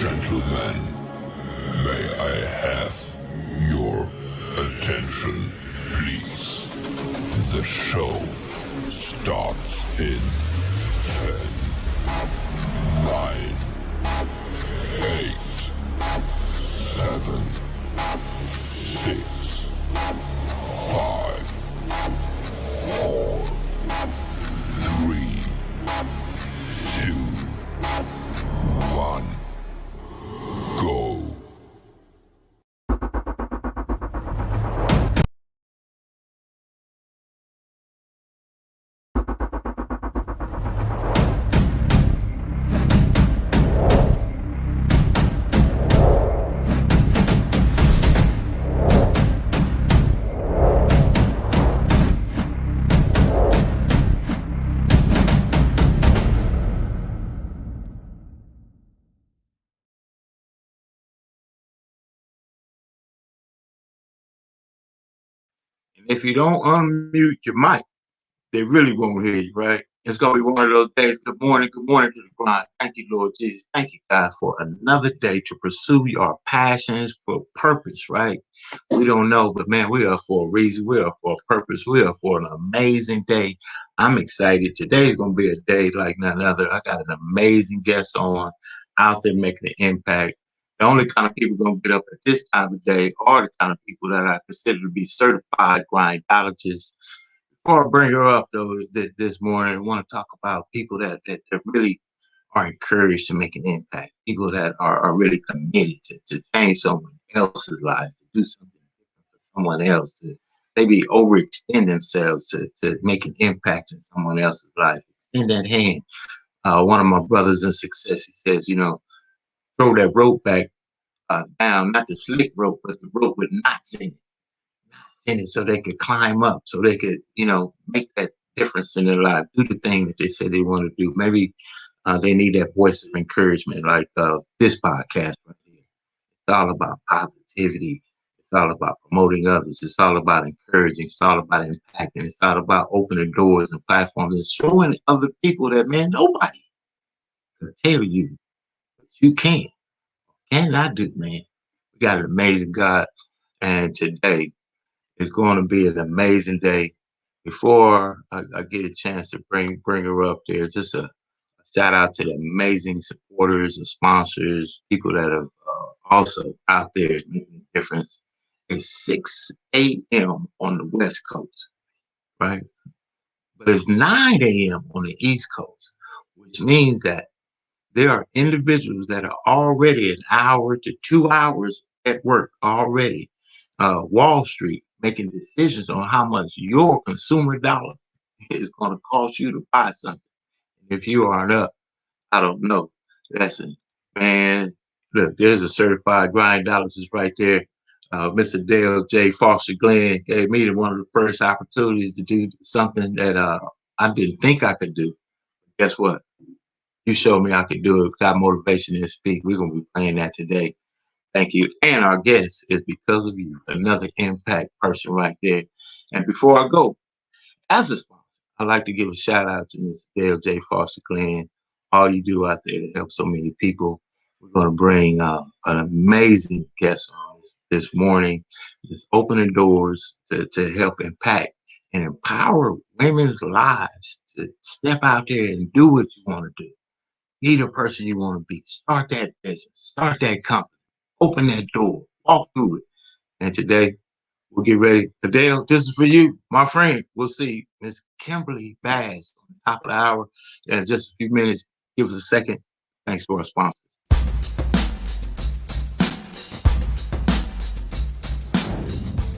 Gentlemen, may I have your attention, please? The show starts in 10, 9, 8, 7, 6, 5, 4, 3, 2, 1, go. If you don't unmute your mic, they really won't hear you, right? It's going to be one of those days. Good morning to the grind. Thank you, Lord Jesus. Thank you, God, for another day to pursue our passions for purpose, right? We don't know, but man, we are for a reason. We are for a purpose. We are for an amazing day. I'm excited. Today's going to be a day like none other. I got an amazing guest on out there making an impact. The only kind of people going to get up at this time of day are the kind of people that I consider to be certified grindologists. Before I bring her up, though, this morning, I want to talk about people that really are encouraged to make an impact, people that are really committed to change someone else's life, to do something different for someone else, to maybe overextend themselves to make an impact in someone else's life. Extend that hand. One of my brothers in success, he says, throw that rope back down, not the slick rope, but the rope with knots in it so they could climb up, so they could, make that difference in their life, do the thing that they said they want to do. Maybe they need that voice of encouragement like this podcast right here. It's all about positivity. It's all about promoting others. It's all about encouraging. It's all about impacting. It's all about opening doors and platforms and showing other people that, man, nobody can tell you what you cannot do, man. We got an amazing God, and today is going to be an amazing day. Before I get a chance to bring her up there, just a shout out to the amazing supporters and sponsors, people that are also out there making a difference. It's 6 a.m. on the West Coast, right? But it's 9 a.m. on the East Coast, which means that there are individuals that are already an hour to 2 hours at work already. Wall Street making decisions on how much your consumer dollar is going to cost you to buy something. If you aren't up, I don't know. Listen, man, look, there's a certified grindologist right there. Mr. Dale J. Foster Glenn gave me one of the first opportunities to do something that I didn't think I could do. Guess what? You showed me I could do it. Got motivation to speak. We're going to be playing that today. Thank you. And our guest is because of you, another impact person right there. And before I go, as a sponsor, I'd like to give a shout out to Mr. Dale J. Foster Glenn. All you do out there to help so many people. We're going to bring an amazing guest on this morning. Just opening doors to help impact and empower women's lives to step out there and do what you want to do. Be the person you want to be. Start that business. Start that company. Open that door, walk through it. And today, we'll get ready. Adele, this is for you, my friend. We'll see Miss Kimberly Bass on the top of the hour in just a few minutes. Give us a second. Thanks for our sponsor.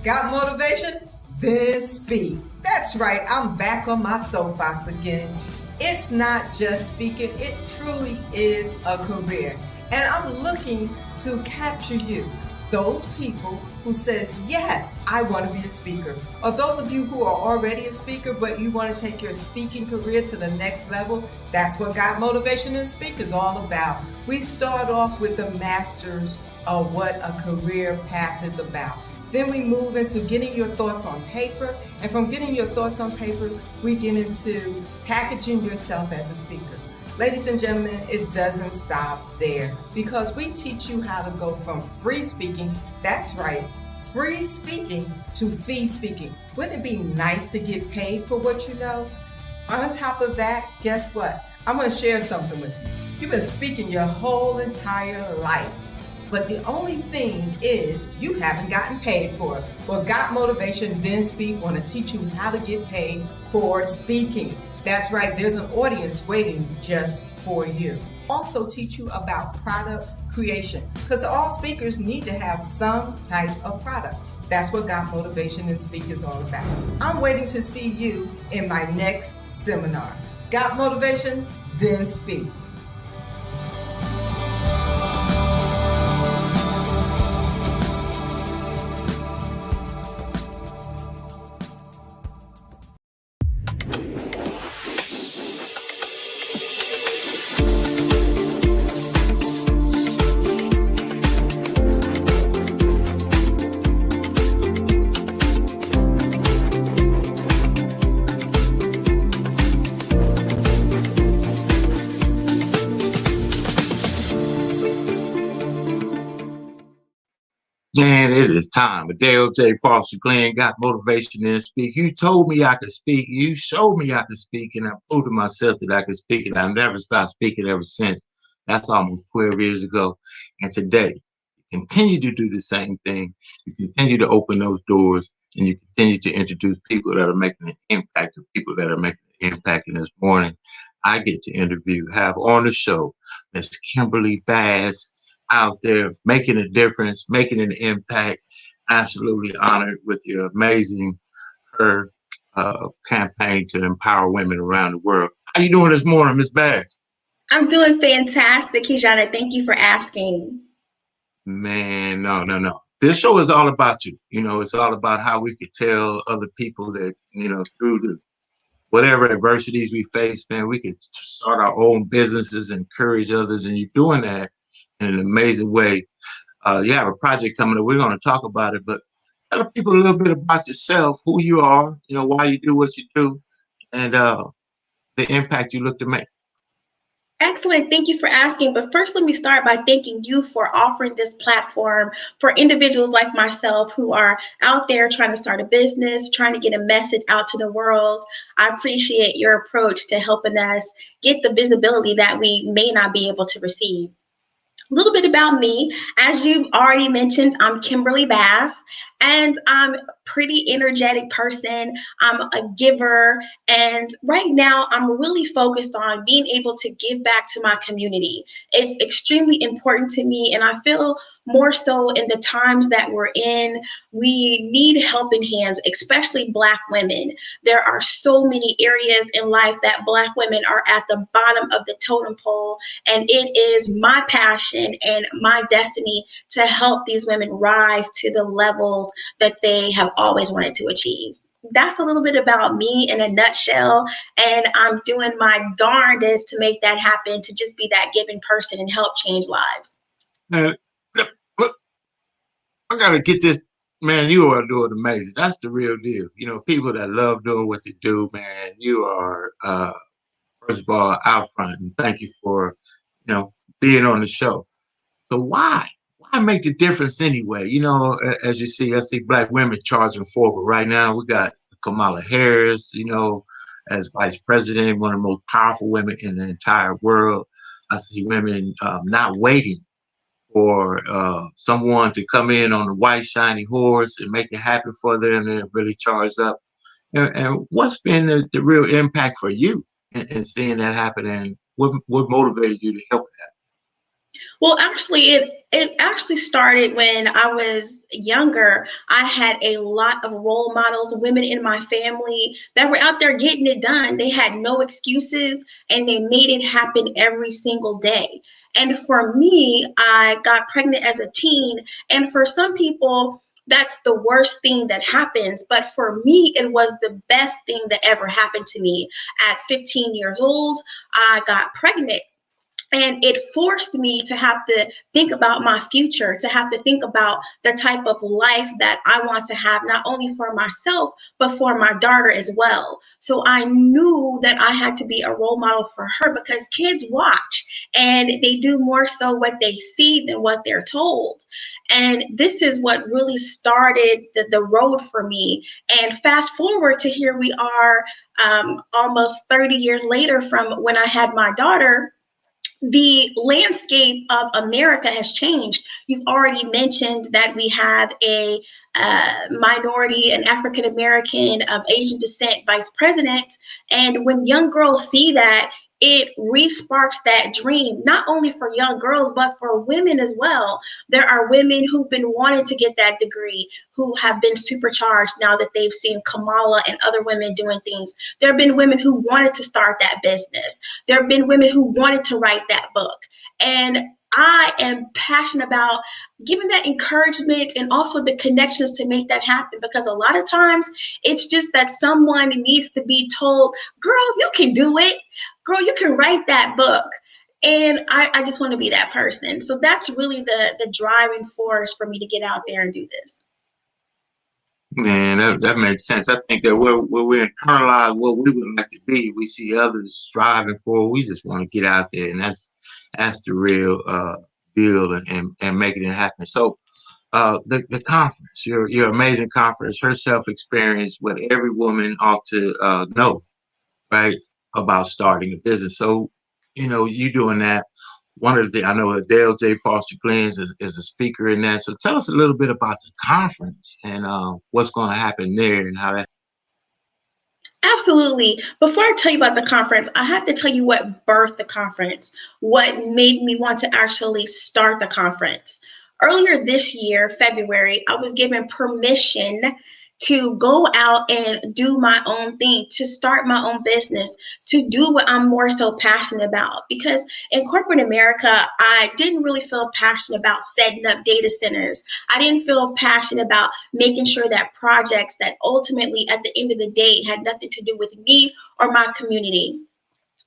Got motivation? Then speak. That's right. I'm back on my soapbox again. It's not just speaking. It truly is a career. And I'm looking to capture you, those people who says, yes, I want to be a speaker. Or those of you who are already a speaker, but you want to take your speaking career to the next level. That's what Got Motivation and Speak is all about. We start off with the masters of what a career path is about. Then we move into getting your thoughts on paper. And from getting your thoughts on paper, we get into packaging yourself as a speaker. Ladies and gentlemen, it doesn't stop there because we teach you how to go from free speaking, that's right, free speaking to fee speaking. Wouldn't it be nice to get paid for what you know? On top of that, guess what? I'm going to share something with you. You've been speaking your whole entire life, but the only thing is you haven't gotten paid for it. Well, Got Motivation, Then Speak want to teach you how to get paid for speaking. That's right, there's an audience waiting just for you. Also teach you about product creation because all speakers need to have some type of product. That's what Got Motivation and Speak is all about. I'm waiting to see you in my next seminar. Got Motivation? Then Speak. Man, it is time. Adele J. Foster Glenn Got Motivation and Speak. You told me I could speak. You showed me I could speak, and I proved to myself that I could speak, and I've never stopped speaking ever since. That's almost 12 years ago. And today, you continue to do the same thing. You continue to open those doors, and you continue to introduce people that are making an impact to people that are making an impact. And this morning, I get to have on the show Miss Kimberly Bass, out there making a difference, making an impact. Absolutely honored with your amazing campaign to empower women around the world. How you doing this morning, Miss Bass? I'm doing fantastic, KeJohnna. Thank you for asking. Man, no. This show is all about you. It's all about how we could tell other people that, through the whatever adversities we face, man, we could start our own businesses, encourage others, and you're doing that in an amazing way. You have a project coming up. We're going to talk about it, but tell people a little bit about yourself, who you are, why you do what you do, and the impact you look to make. Excellent. Thank you for asking. But first, let me start by thanking you for offering this platform for individuals like myself who are out there trying to start a business, trying to get a message out to the world. I appreciate your approach to helping us get the visibility that we may not be able to receive. A little bit about me. As you've already mentioned, I'm Kimberly Bass, and I'm a pretty energetic person. I'm a giver, and right now I'm really focused on being able to give back to my community. It's extremely important to me, and I feel more so in the times that we're in, we need helping hands, especially Black women. There are so many areas in life that Black women are at the bottom of the totem pole, and it is my passion and my destiny to help these women rise to the levels that they have always wanted to achieve. That's a little bit about me in a nutshell, and I'm doing my darndest to make that happen, to just be that giving person and help change lives. Man, look, I got to get this. Man, you are doing amazing. That's the real deal. People that love doing what they do, man, you are, first of all, out front. And thank you for, being on the show. So why make the difference anyway? As you see, I see Black women charging forward. Right now, we got Kamala Harris, as vice president, one of the most powerful women in the entire world. I see women not waiting for someone to come in on a white shiny horse and make it happen for them and really charged up. And what's been the real impact for you in seeing that happen, and what motivated you to help that? Well, actually, it actually started when I was younger. I had a lot of role models, women in my family that were out there getting it done. They had no excuses and they made it happen every single day. And for me, I got pregnant as a teen. And for some people, that's the worst thing that happens. But for me, it was the best thing that ever happened to me. At 15 years old, I got pregnant. And it forced me to have to think about my future, to have to think about the type of life that I want to have, not only for myself, but for my daughter as well. So I knew that I had to be a role model for her, because kids watch and they do more so what they see than what they're told. And this is what really started the road for me. And fast forward to here we are, almost 30 years later from when I had my daughter. The landscape of America has changed. You've already mentioned that we have a minority, an African American of Asian descent vice president. And when young girls see that, it re-sparks that dream, not only for young girls, but for women as well. There are women who've been wanting to get that degree, who have been supercharged now that they've seen Kamala and other women doing things. There have been women who wanted to start that business. There have been women who wanted to write that book. And I am passionate about giving that encouragement and also the connections to make that happen, because a lot of times it's just that someone needs to be told, girl, you can do it. Girl, you can write that book. And I just want to be that person. So that's really the driving force for me to get out there and do this. Man, that makes sense. I think that where we internalize what we would like to be, we see others striving for. We just want to get out there, and that's the real deal, and making it happen. So, the conference, your amazing conference, her self experience, what every woman ought to know, right, about starting a business. So, you doing that. One of the things I know, Dale J. Foster Glenn's is a speaker in that. So tell us a little bit about the conference and what's going to happen there and how that. Absolutely. Before I tell you about the conference, I have to tell you what birthed the conference, what made me want to actually start the conference. Earlier this year, February, I was given permission to go out and do my own thing, to start my own business, to do what I'm more so passionate about. Because in corporate America, I didn't really feel passionate about setting up data centers. I didn't feel passionate about making sure that projects that ultimately at the end of the day had nothing to do with me or my community.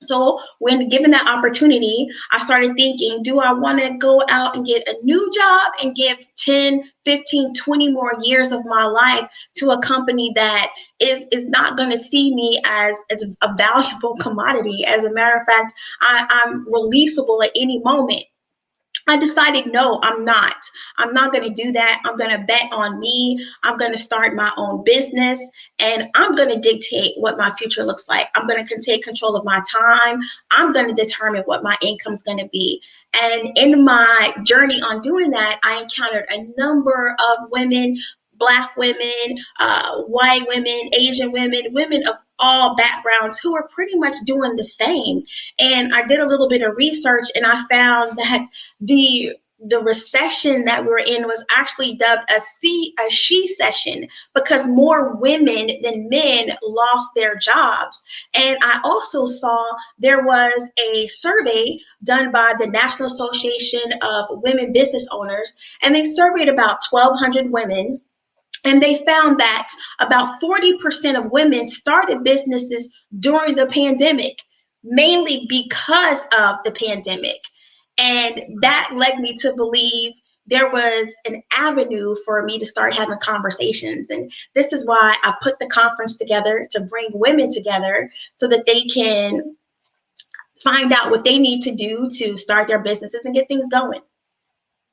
So when given that opportunity, I started thinking, do I want to go out and get a new job and give 10, 15, 20 more years of my life to a company that is not going to see me as a valuable commodity? As a matter of fact, I'm releasable at any moment. I decided, no, I'm not. I'm not going to do that. I'm going to bet on me. I'm going to start my own business, and I'm going to dictate what my future looks like. I'm going to take control of my time. I'm going to determine what my income is going to be. And in my journey on doing that, I encountered a number of women, Black women, white women, Asian women, women of all backgrounds who are pretty much doing the same. And I did a little bit of research, and I found that the recession that we're in was actually dubbed a she session, because more women than men lost their jobs. And I also saw there was a survey done by the National Association of Women Business Owners, and they surveyed about 1,200 women. And they found that about 40% of women started businesses during the pandemic, mainly because of the pandemic. And that led me to believe there was an avenue for me to start having conversations. And this is why I put the conference together, to bring women together so that they can find out what they need to do to start their businesses and get things going.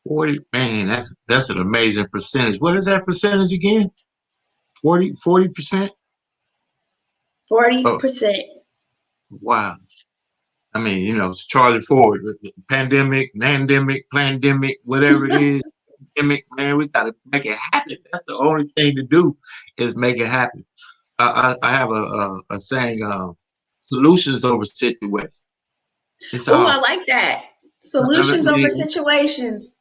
40, man, that's an amazing percentage. What is that percentage again? 40%? 40%. Wow. I mean, it's Charlie Ford, pandemic, whatever it is, pandemic, man, we got to make it happen. That's the only thing to do is make it happen. I have a saying, solutions over situations. It's Oh, I all like that. Solutions over situations.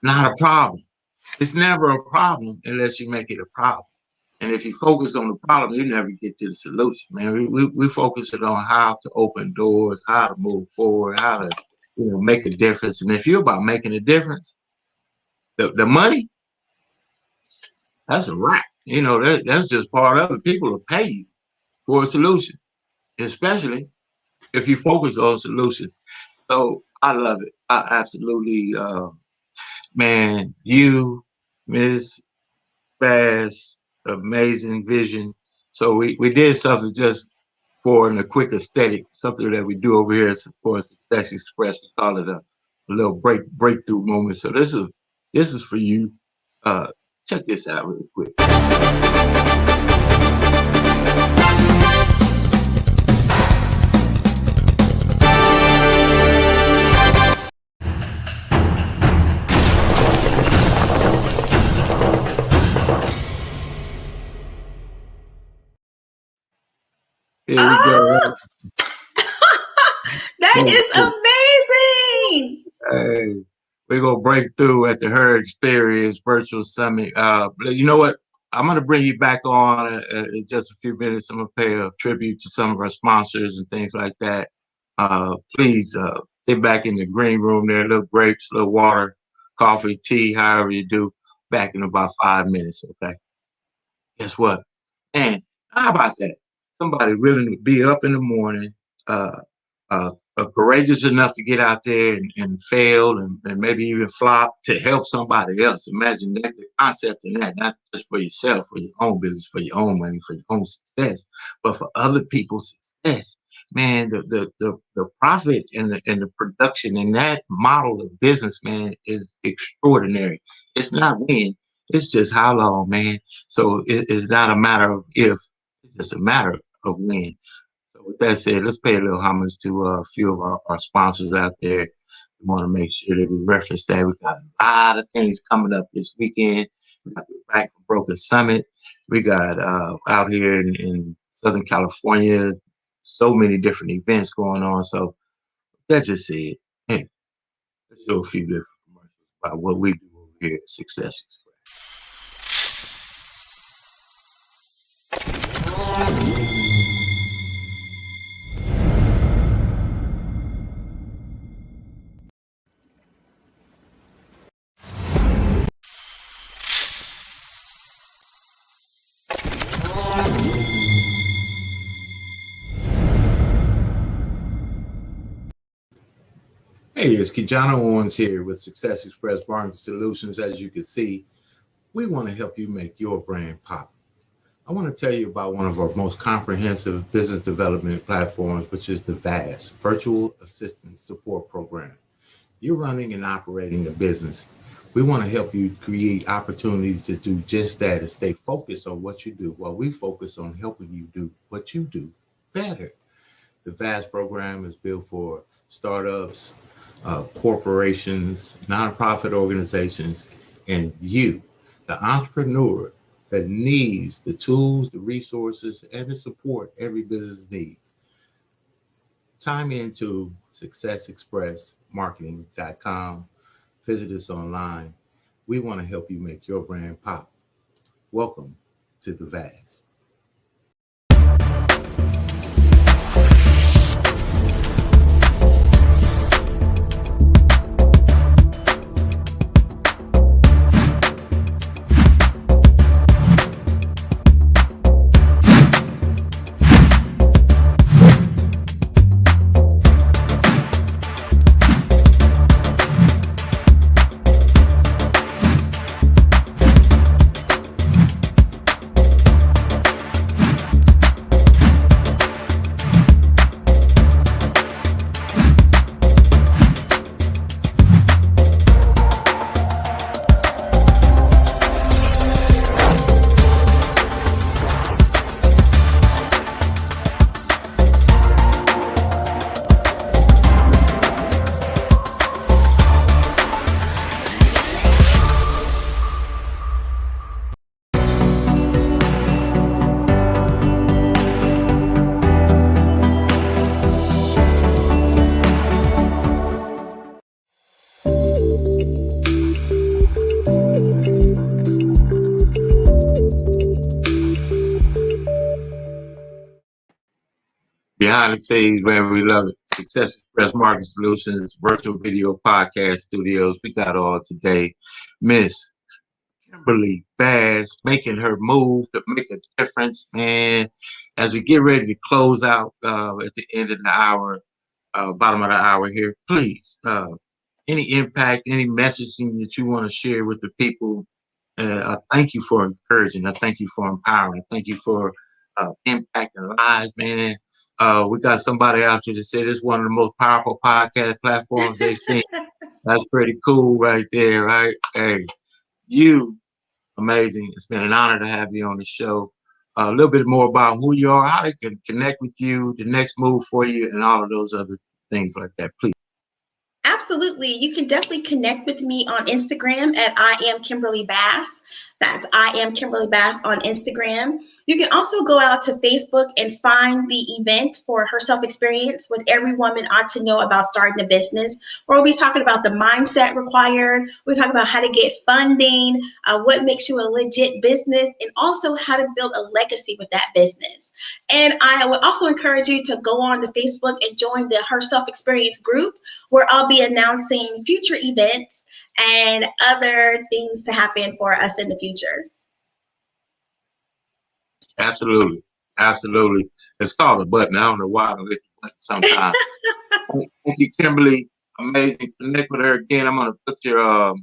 not a problem. It's never a problem unless you make it a problem. And if you focus on the problem, you never get to the solution, man. We focus it on how to open doors, how to move forward, how to make a difference. And if you're about making a difference, the money, that's a wrap. That's just part of it. People will pay you for a solution, especially if you focus on solutions. So I love it. I absolutely, man, you, Miss Bass, amazing vision. So we did something just for a quick aesthetic, something that we do over here for Success Express. We call it a little breakthrough moment. So this is for you. Uh, check this out real quick. Here we Oh, go. that Hey, is amazing. hey, we're gonna break through at the Her Experience Virtual Summit. You know what? I'm gonna bring you back on in just a few minutes. I'm gonna pay a tribute to some of our sponsors and things like that. Please sit back in the green room there, little grapes, little water, coffee, tea, however you do. Back in about 5 minutes, okay? Guess what? And how about that? Somebody willing to be up in the morning, uh, courageous enough to get out there and fail and maybe even flop to help somebody else. Imagine that the concept in that, not just for yourself, for your own business, for your own money, for your own success, but for other people's success. Man, the profit and the production in that model of business, man, is extraordinary. It's not when, it's just how long, man. So it's not a matter of if, it's just a matter of when. So with that said, let's pay a little homage to a few of our sponsors out there. We want to make sure that we reference that. We got a lot of things coming up this weekend. We got the Back from Broken Summit. We got out here in Southern California, so many different events going on. So that's just it. Hey, let's show a few different commercials about what we do over here at Success Express. Hey, it's KeJohnna Owens here with Success Express Marketing Solutions. As you can see, we want to help you make your brand pop. I want to tell you about one of our most comprehensive business development platforms, which is the VAS, Virtual Assistant Support Program. You're running and operating a business. We want to help you create opportunities to do just that and stay focused on what you do while we focus on helping you do what you do better. The VAS program is built for startups, corporations, nonprofit organizations, and you, the entrepreneur that needs the tools, the resources, and the support every business needs. Time into successexpressmarketing.com. Visit us online. We want to help you make your brand pop. Welcome to the VAS. Behind the scenes, man, we love it. Success Express Marketing Solutions, virtual video podcast studios. We got all today. Miss Kimberly Bass making her move to make a difference, man. As we get ready to close out at the end of the hour, bottom of the hour here. Please, any impact, any messaging that you want to share with the people. I thank you for encouraging. I thank you for empowering. I thank you for impacting lives, man. We got somebody out there that said it's one of the most powerful podcast platforms they've seen. That's pretty cool right there, right? Hey, you amazing. It's been an honor to have you on the show. A little bit more about who you are, how they can connect with you, the next move for you, and all of those other things like that, please. Absolutely. You can definitely connect with me on Instagram at I am Kimberly Bass. That's I am Kimberly Bass on Instagram. You can also go out to Facebook and find the event for Her Self Experience, what every woman ought to know about starting a business, where we'll be talking about the mindset required. We'll talk about how to get funding, what makes you a legit business, and also how to build a legacy with that business. And I would also encourage you to go on to Facebook and join the Her Self Experience group, where I'll be announcing future events and other things to happen for us in the future. Absolutely. Absolutely. It's called a button. I don't know why I don't hit the button sometimes. Thank you, Kimberly. Amazing. Connect with her again. I'm going to put your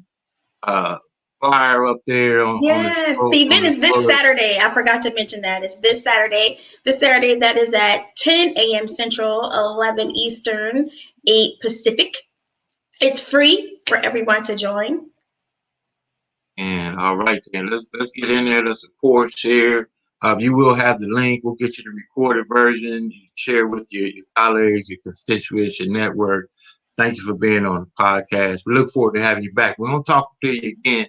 flyer up there on Yes, the event is this Saturday. I forgot to mention that. It's this Saturday. This Saturday, that is at 10 a.m. Central, 11 Eastern, 8 Pacific. It's free for everyone to join. And all right, then let's get in there. Let's support, share. You will have the link. We'll get you the recorded version. You share with your colleagues, your constituents, your network. Thank you for being on the podcast. We look forward to having you back. We're going to talk to you again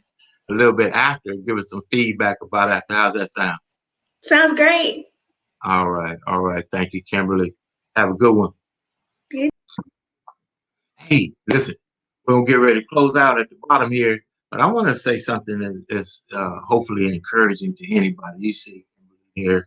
a little bit after. Give us some feedback about after. How's that sound? Sounds great. All right. All right. Thank you, Kimberly. Have a good one. Good. Hey, listen, we're going to get ready to close out at the bottom here. But I want to say something that's hopefully encouraging to anybody. You see here,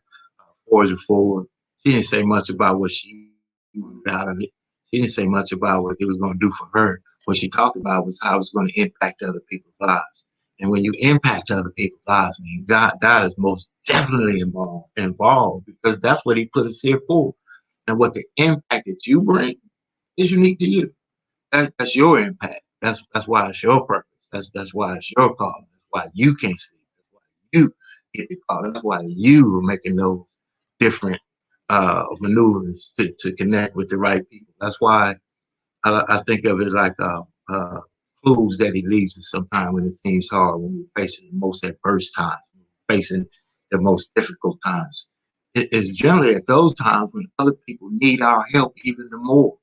forward. She didn't say much about what she wanted out of it. She didn't say much about what it was going to do for her. What she talked about was how it's going to impact other people's lives. And when you impact other people's lives, man, God is most definitely involved because that's what He put us here for. And what the impact that you bring is unique to you. That's your impact. That's why it's your purpose. That's why it's your call. That's why you can't sleep. That's why you get the call. That's why you are making those different maneuvers to connect with the right people. That's why I think of it like clues that He leaves us sometimes when it seems hard, when we're facing the most adverse times, facing the most difficult times. It's generally at those times when other people need our help even the more.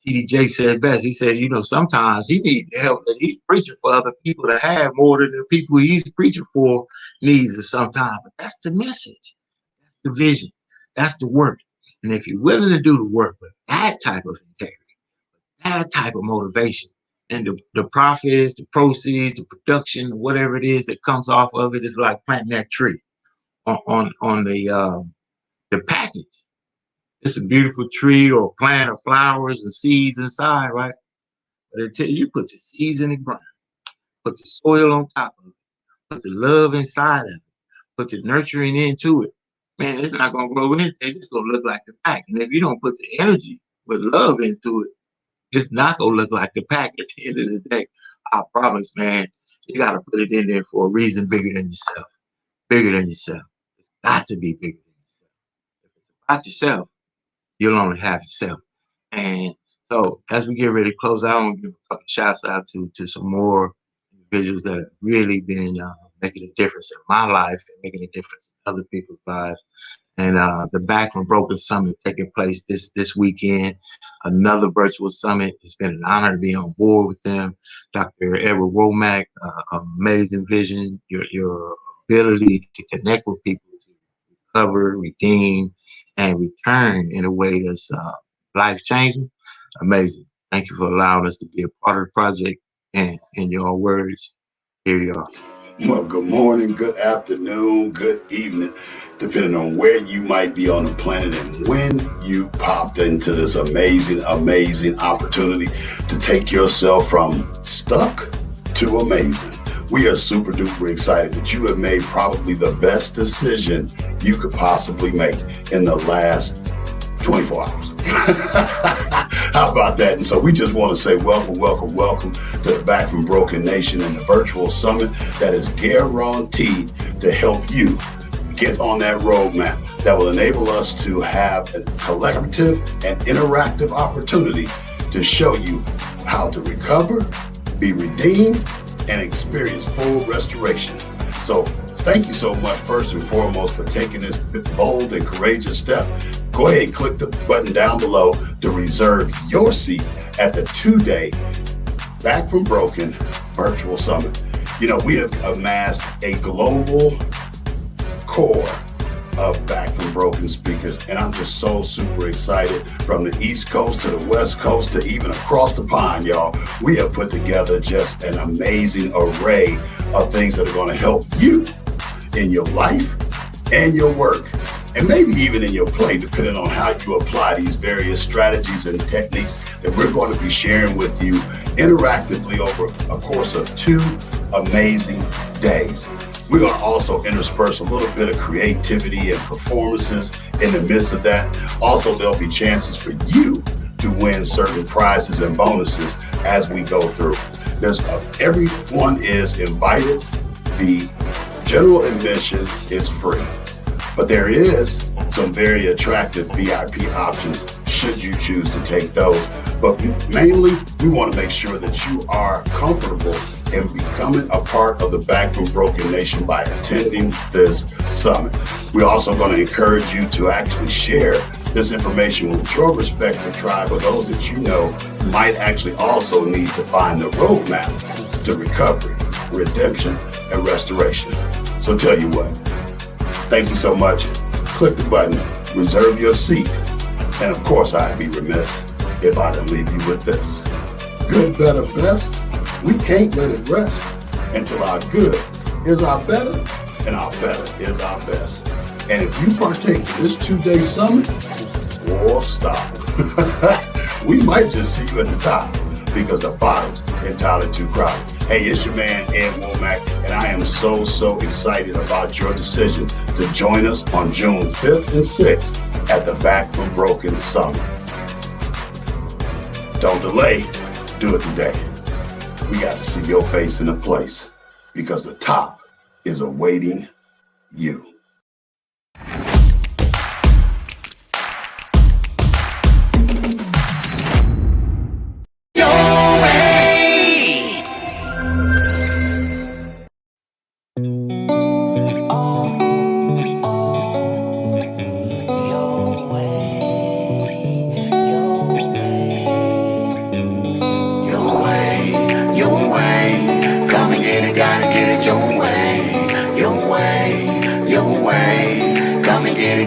TDJ said best. He said, sometimes he needs help that he's preaching for other people to have more than the people he's preaching for needs at some time. But that's the message. That's the vision. That's the work. And if you're willing to do the work with that type of integrity, that type of motivation, and the profits, the proceeds, the production, whatever it is that comes off of it is like planting that tree on the package. It's a beautiful tree or plant of flowers and seeds inside, right? But until you put the seeds in the ground, put the soil on top of it, put the love inside of it, put the nurturing into it, man, it's not going to grow in. It's just going to look like the pack. And if you don't put the energy with love into it, it's not going to look like the pack at the end of the day. I promise, man, you got to put it in there for a reason bigger than yourself. Bigger than yourself. It's got to be bigger than yourself. If it's about yourself, you'll only have yourself. And so as we get ready to close out, I want to give a couple of shouts out to some more individuals that have really been making a difference in my life and making a difference in other people's lives. And the Back from Broken Summit taking place this weekend, another virtual summit. It's been an honor to be on board with them. Dr. Edward Womack, amazing vision, your ability to connect with people, to recover, redeem, and return in a way that's life-changing. Amazing. Thank you for allowing us to be a part of the project. And in your words, here you are. Well, good morning, good afternoon, good evening, depending on where you might be on the planet and when you popped into this amazing opportunity to take yourself from stuck to amazing. We are super duper excited that you have made probably the best decision you could possibly make in the last 24 hours. How about that? And so we just want to say welcome, welcome, welcome to the Back from Broken Nation and the virtual summit that is guaranteed to help you get on that roadmap that will enable us to have a collaborative and interactive opportunity to show you how to recover, be redeemed, and experience full restoration. So thank you so much, first and foremost, for taking this bold and courageous step. Go ahead and click the button down below to reserve your seat at the 2-day Back from Broken virtual summit. You know, we have amassed a global core of Back from Broken speakers, and I'm just so super excited. From the East Coast to the West Coast to even across the pond, y'all, we have put together just an amazing array of things that are going to help you in your life and your work, and maybe even in your play, depending on how you apply these various strategies and techniques that we're going to be sharing with you interactively over a course of 2 amazing days. We're going to also intersperse a little bit of creativity and performances in the midst of that. Also, there'll be chances for you to win certain prizes and bonuses as we go through. Everyone is invited. The general admission is free, but there is some very attractive VIP options should you choose to take those. But mainly, we want to make sure that you are comfortable in becoming a part of the Back from Broken Nation by attending this summit. We're also going to encourage you to actually share this information with your respective tribe or those that you know might actually also need to find the roadmap to recovery, redemption, and restoration. So tell you what, thank you so much. Click the button, reserve your seat, and of course I'd be remiss if I didn't leave you with this. Good, better, best. We can't let it rest until our good is our better and our better is our best. And if you partake in this 2-day summit, or stop. We might just see you at the top because the bottom's entirely too crowded. Hey, it's your man, Ed Womack, and I am so excited about your decision to join us on June 5th and 6th at the Back from Broken Summit. Don't delay, do it today. We got to see your face in the place because the top is awaiting you.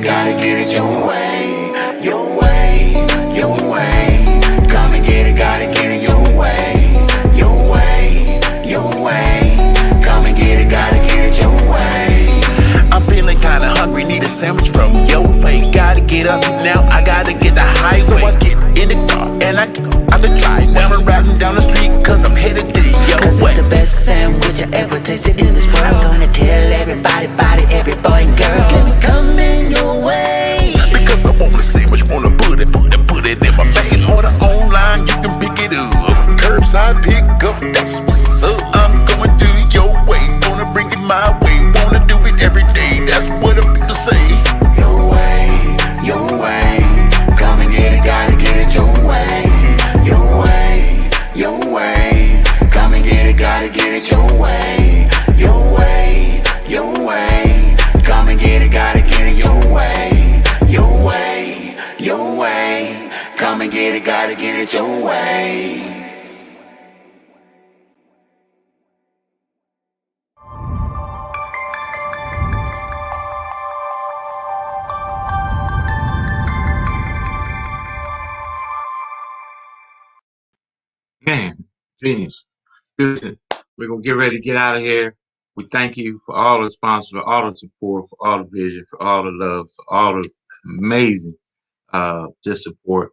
Gotta get it your way, your way, your way. Come and get it, gotta get it your way, your way, your way. Come and get it, gotta get it your way. I'm feeling kinda hungry, need a sandwich from your plate. Gotta get up now, I gotta get the highway. So I get in the car and I get out the drive. Now I'm riding down the street cause I'm headed to your way. Cause it's the best sandwich I ever tasted in this world. I'm gonna tell everybody about it, every boy and girl. Let me come in your way. Because I wanna see which wanna put it in my face. Order online, you can pick it up. Curbside pick up, that's what's up. I'm going to your way, gonna bring it my way. Wanna do it every day, that's what the people say. Your way, your way. Come and get it, gotta get it your way. Your way, your way. Come and get it, gotta get it your way. Your way, your way. Come and get it, gotta get it your way. Your way, your way. Come and get it, gotta get it your way. Man, genius. Listen, we're going to get ready to get out of here. We thank you for all the sponsors, for all the support, for all the vision, for all the love, for all the amazing just support,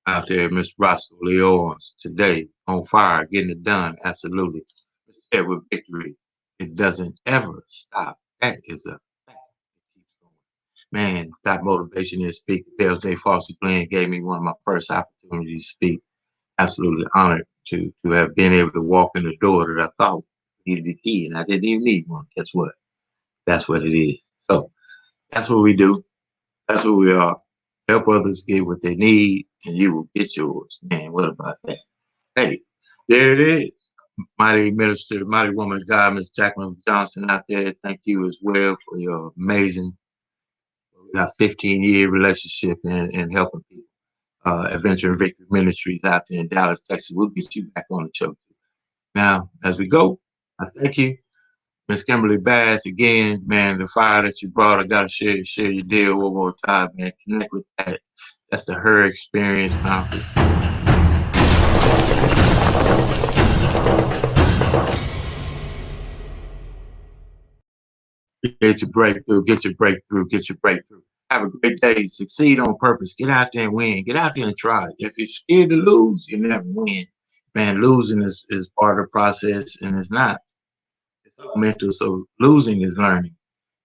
out there. Mr. Roscoe Lee Owens today on fire, getting it done. Absolutely. Share with victory. It doesn't ever stop. That is a fact. It keeps going. man, got motivation to speak. Dale J. Foster Glenn gave me one of my first opportunities to speak. Absolutely honored to have been able to walk in the door that I thought needed a key, and I didn't even need one. Guess what? That's what it is. So that's what we do. That's what we are. Help others get what they need, and you will get yours. Man, what about that? Hey, there it is. Mighty minister, mighty woman of God, Miss Jacqueline Johnson out there. Thank you as well for your amazing, we got 15-year relationship in helping people. Adventure and Victory Ministries out there in Dallas, Texas. We'll get you back on the show. Now, as we go, I thank you. Miss Kimberly Bass, again, man, the fire that you brought, I gotta share your deal one more time, man. Connect with that. That's the Her Experience Conference. Get your breakthrough, get your breakthrough, get your breakthrough. Have a great day. Succeed on purpose. Get out there and win. Get out there and try. If you're scared to lose, you never win. Man, losing is part of the process, and it's not. It's all mental. So losing is learning.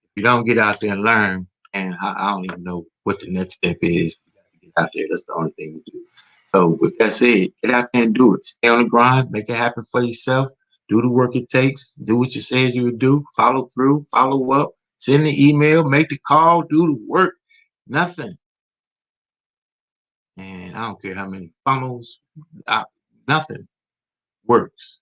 If you don't get out there and learn, and I don't even know what the next step is. You got to get out there. That's the only thing to do. So with that said, get out there and do it. Stay on the grind. Make it happen for yourself. Do the work it takes. Do what you said you would do. Follow through. Follow up. Send the email. Make the call. Do the work. Nothing. And I don't care how many funnels. Nothing works.